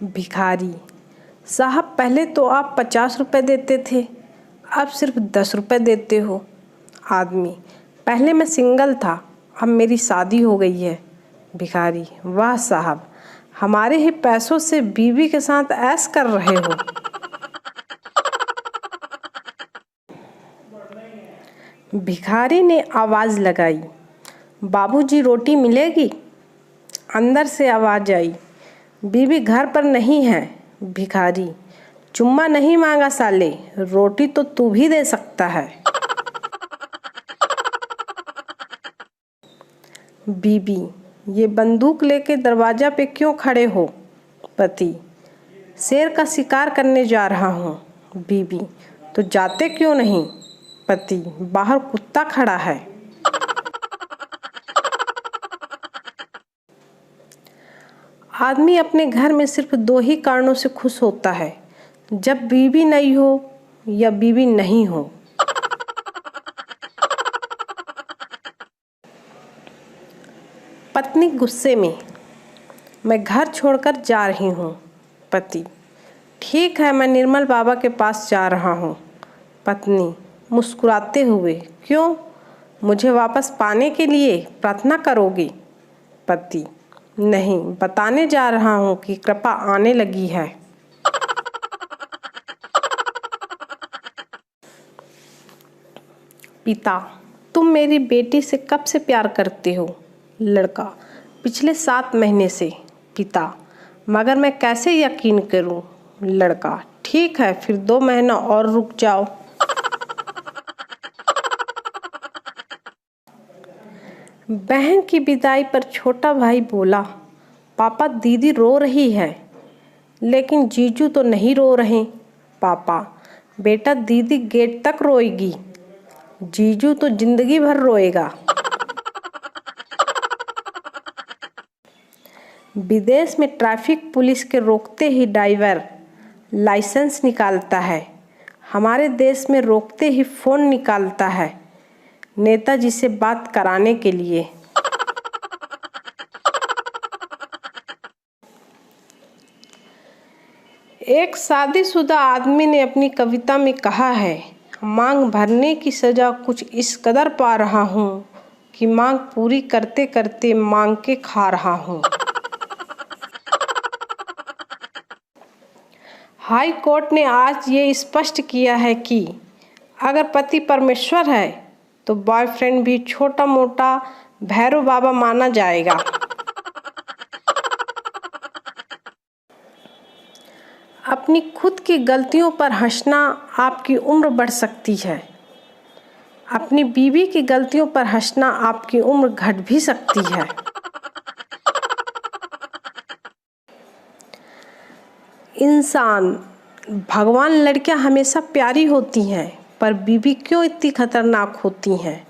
भिखारी: साहब पहले तो आप 50 रुपये देते थे, अब सिर्फ 10 रुपये देते हो। आदमी: पहले मैं सिंगल था, अब मेरी शादी हो गई है। भिखारी: वाह साहब, हमारे ही पैसों से बीवी के साथ ऐश कर रहे हो। भिखारी ने आवाज़ लगाई, बाबूजी रोटी मिलेगी? अंदर से आवाज़ आई, बीवी घर पर नहीं है। भिखारी: चुम्मा नहीं मांगा साले, रोटी तो तू भी दे सकता है। बीबी: ये बंदूक लेके दरवाजा पे क्यों खड़े हो? पति: शेर का शिकार करने जा रहा हूँ। बीबी: तो जाते क्यों नहीं? पति: बाहर कुत्ता खड़ा है। आदमी अपने घर में सिर्फ 2 ही कारणों से खुश होता है, जब बीवी नहीं हो या बीवी नहीं हो। पत्नी गुस्से में: मैं घर छोड़कर जा रही हूँ। पति: ठीक है, मैं निर्मल बाबा के पास जा रहा हूँ। पत्नी मुस्कुराते हुए: क्यों, मुझे वापस पाने के लिए प्रार्थना करोगी? पति: नहीं, बताने जा रहा हूँ कि कृपा आने लगी है। पिता: तुम मेरी बेटी से कब से प्यार करते हो? लड़का: पिछले 7 महीने से। पिता: मगर मैं कैसे यकीन करूं? लड़का: ठीक है, फिर 2 महीना और रुक जाओ। बहन की विदाई पर छोटा भाई बोला, पापा दीदी रो रही है, लेकिन जीजू तो नहीं रो रहे। पापा: बेटा दीदी गेट तक रोएगी, जीजू तो जिंदगी भर रोएगा। विदेश में ट्रैफिक पुलिस के रोकते ही ड्राइवर लाइसेंस निकालता है, हमारे देश में रोकते ही फ़ोन निकालता है नेताजी से बात कराने के लिए। एक शादीशुदा आदमी ने अपनी कविता में कहा है, मांग भरने की सज़ा कुछ इस कदर पा रहा हूँ कि मांग पूरी करते करते मांग के खा रहा हूँ। हाई कोर्ट ने आज ये स्पष्ट किया है कि अगर पति परमेश्वर है तो बॉयफ्रेंड भी छोटा मोटा भैरव बाबा माना जाएगा। अपनी खुद की गलतियों पर हंसना आपकी उम्र बढ़ सकती है, अपनी बीवी की गलतियों पर हंसना आपकी उम्र घट भी सकती है। इंसान: भगवान लड़कियां हमेशा प्यारी होती हैं, पर बीवी क्यों इतनी खतरनाक होती हैं?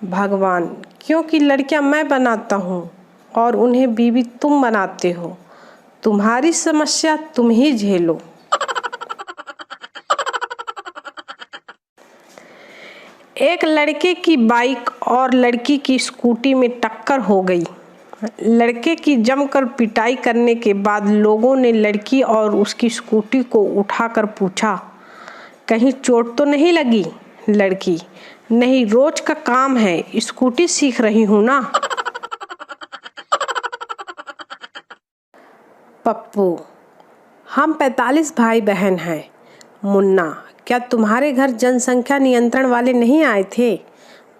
भगवान: क्योंकि लड़कियां मैं बनाता हूँ और उन्हें बीवी तुम बनाते हो, तुम्हारी समस्या तुम ही झेलो। एक लड़के की बाइक और लड़की की स्कूटी में टक्कर हो गई। लड़के की जमकर पिटाई करने के बाद लोगों ने लड़की और उसकी स्कूटी को उठाकर पूछा, कहीं चोट तो नहीं लगी? लड़की: नहीं, रोज का काम है, स्कूटी सीख रही हूँ ना। पप्पू: हम 45 भाई बहन हैं। मुन्ना: क्या तुम्हारे घर जनसंख्या नियंत्रण वाले नहीं आए थे?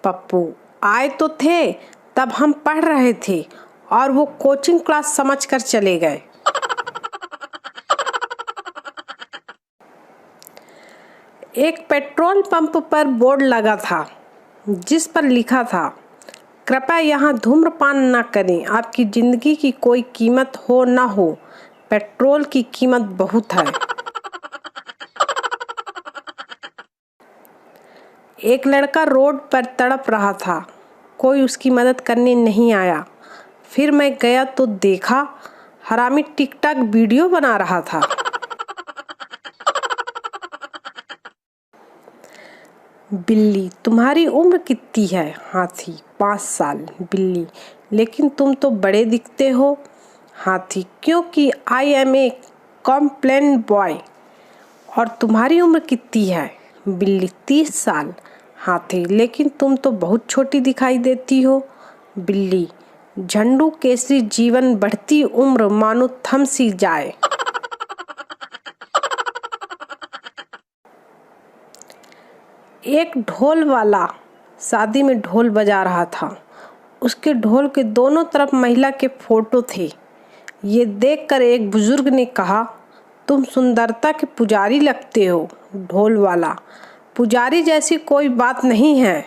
पप्पू: आए तो थे, तब हम पढ़ रहे थे और वो कोचिंग क्लास समझकर चले गए। एक पेट्रोल पंप पर बोर्ड लगा था जिस पर लिखा था, कृपया यहाँ धूम्रपान न करें, आपकी जिंदगी की कोई कीमत हो ना हो, पेट्रोल की कीमत बहुत है। एक लड़का रोड पर तड़प रहा था, कोई उसकी मदद करने नहीं आया। फिर मैं गया तो देखा हरामी टिकटॉक वीडियो बना रहा था। बिल्ली: तुम्हारी उम्र कितनी है? हाथी: 5 साल। बिल्ली: लेकिन तुम तो बड़े दिखते हो। हाथी: क्योंकि I am a Complan boy. और तुम्हारी उम्र कितनी है? बिल्ली 30 साल। हाथी लेकिन तुम तो बहुत छोटी दिखाई देती हो। बिल्ली झंडू केसरी जीवन बढ़ती उम्र मानो थम सी जाए। एक ढोल वाला शादी में ढोल बजा रहा था। उसके ढोल के दोनों तरफ महिला के फोटो थे। ये देखकर एक बुजुर्ग ने कहा, तुम सुंदरता के पुजारी लगते हो। ढोल वाला, पुजारी जैसी कोई बात नहीं है।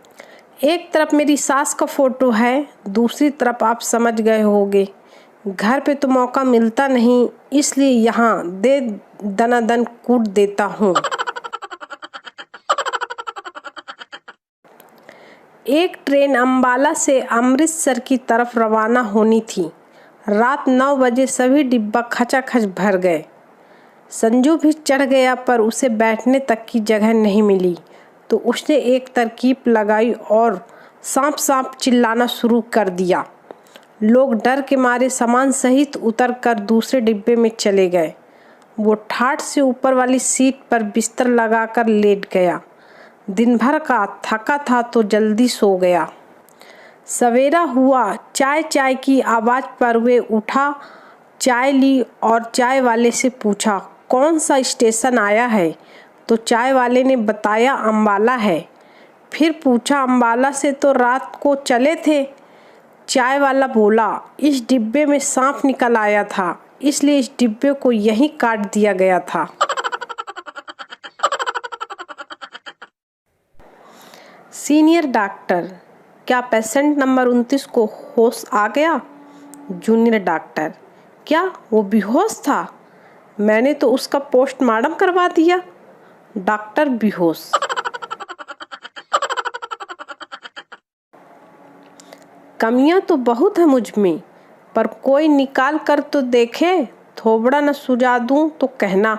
एक तरफ मेरी सास का फोटो है, दूसरी तरफ आप समझ गए होगे। घर पे तो मौका मिलता नहीं, इसलिए यहाँ दे दनादन कूट देता हूँ। एक ट्रेन अंबाला से अमृतसर की तरफ रवाना होनी थी। रात 9 बजे सभी डिब्बा खचाखच भर गए। संजू भी चढ़ गया, पर उसे बैठने तक की जगह नहीं मिली तो उसने एक तरकीब लगाई और सांप सांप चिल्लाना शुरू कर दिया। लोग डर के मारे सामान सहित उतरकर दूसरे डिब्बे में चले गए। वो ठाठ से ऊपर वाली सीट पर बिस्तर लगाकर लेट गया। दिन भर का थका था तो जल्दी सो गया। सवेरा हुआ, चाय चाय की आवाज़ पर वे उठा, चाय ली और चाय वाले से पूछा, कौन सा स्टेशन आया है? तो चाय वाले ने बताया, अंबाला है। फिर पूछा, अंबाला से तो रात को चले थे। चाय वाला बोला, इस डिब्बे में सांप निकल आया था, इसलिए इस डिब्बे को यहीं काट दिया गया था। सीनियर डॉक्टर, क्या पेशेंट नंबर 29 को होश आ गया? जूनियर डॉक्टर, क्या वो बेहोश था? मैंने तो उसका पोस्टमार्टम करवा दिया। डॉक्टर, बेहोश? कमियां तो बहुत है मुझ में, पर कोई निकाल कर तो देखे। थोबड़ा न सुझा दूं तो कहना।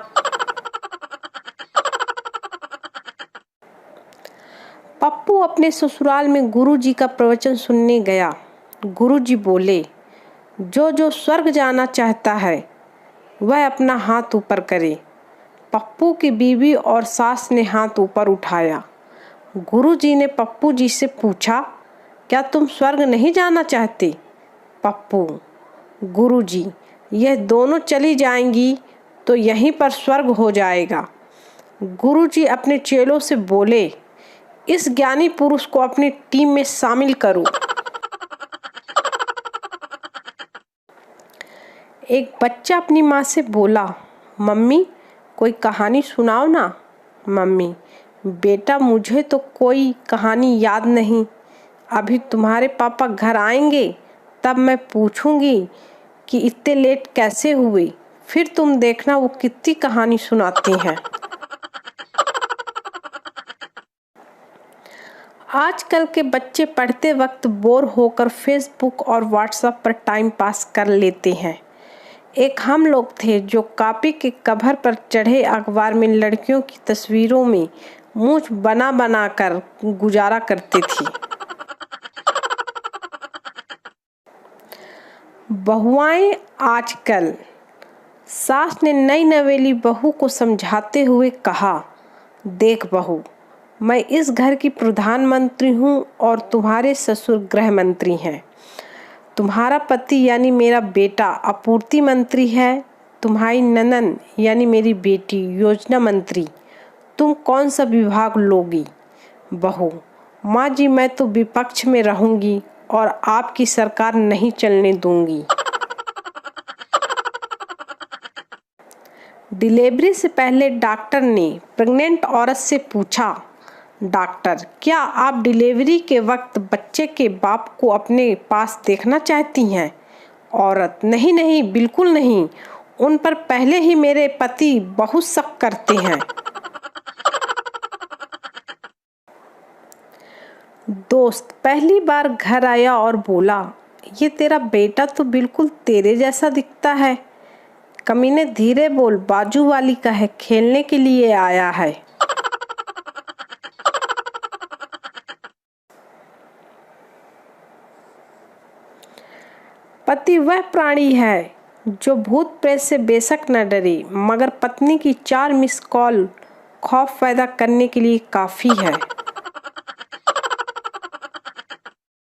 पप्पू अपने ससुराल में गुरुजी का प्रवचन सुनने गया। गुरुजी बोले, जो जो स्वर्ग जाना चाहता है वह अपना हाथ ऊपर करे। पप्पू की बीवी और सास ने हाथ ऊपर उठाया। गुरुजी ने पप्पू जी से पूछा, क्या तुम स्वर्ग नहीं जाना चाहते? पप्पू, गुरुजी, यह दोनों चली जाएंगी तो यहीं पर स्वर्ग हो जाएगा। गुरुजी अपने चेलों से बोले, इस ज्ञानी पुरुष को अपनी टीम में शामिल करो। एक बच्चा अपनी माँ से बोला, मम्मी कोई कहानी सुनाओ ना। मम्मी, बेटा मुझे तो कोई कहानी याद नहीं। अभी तुम्हारे पापा घर आएंगे तब मैं पूछूंगी कि इतने लेट कैसे हुए, फिर तुम देखना वो कितनी कहानी सुनाती हैं। आजकल के बच्चे पढ़ते वक्त बोर होकर फेसबुक और व्हाट्सएप पर टाइम पास कर लेते हैं। एक हम लोग थे जो कॉपी के कवर पर चढ़े अखबार में लड़कियों की तस्वीरों में मूंछ बना बना कर गुजारा करते थे। बहुआएं आजकल। सास ने नई नवेली बहू को समझाते हुए कहा, देख बहू, मैं इस घर की प्रधानमंत्री हूँ और तुम्हारे ससुर गृह मंत्री हैं। तुम्हारा पति यानी मेरा बेटा आपूर्ति मंत्री है। तुम्हारी ननन यानी मेरी बेटी योजना मंत्री। तुम कौन सा विभाग लोगी? बहू, माँ जी, मैं तो विपक्ष में रहूंगी और आपकी सरकार नहीं चलने दूंगी। डिलीवरी से पहले डॉक्टर ने प्रेग्नेंट औरत से पूछा, डॉक्टर, क्या आप डिलीवरी के वक्त बच्चे के बाप को अपने पास देखना चाहती हैं? औरत, नहीं नहीं, बिल्कुल नहीं। उन पर पहले ही मेरे पति बहुत शक करते हैं। दोस्त पहली बार घर आया और बोला, ये तेरा बेटा तो बिल्कुल तेरे जैसा दिखता है। कमीने, धीरे बोल, बाजू वाली का है, खेलने के लिए आया है। पति वह प्राणी है जो भूत प्रेत से बेशक न डरे, मगर पत्नी की 4 मिस कॉल खौफ पैदा करने के लिए काफ़ी है।